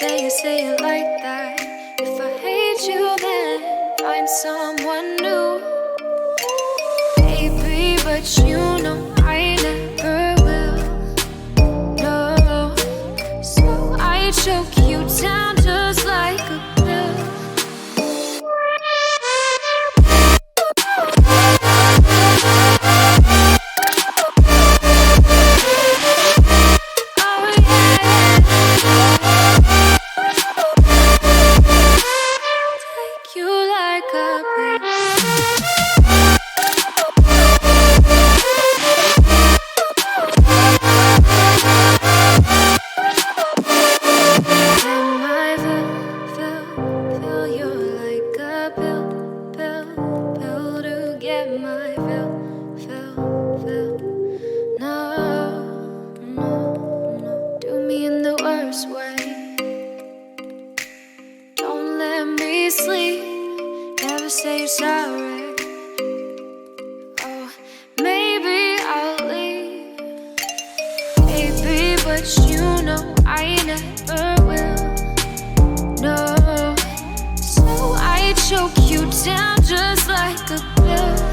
say it like that. If I hate you, then find someone new. Baby, but you know I never will. No, so I choke you down just like a pill. Choke you down just like a pill.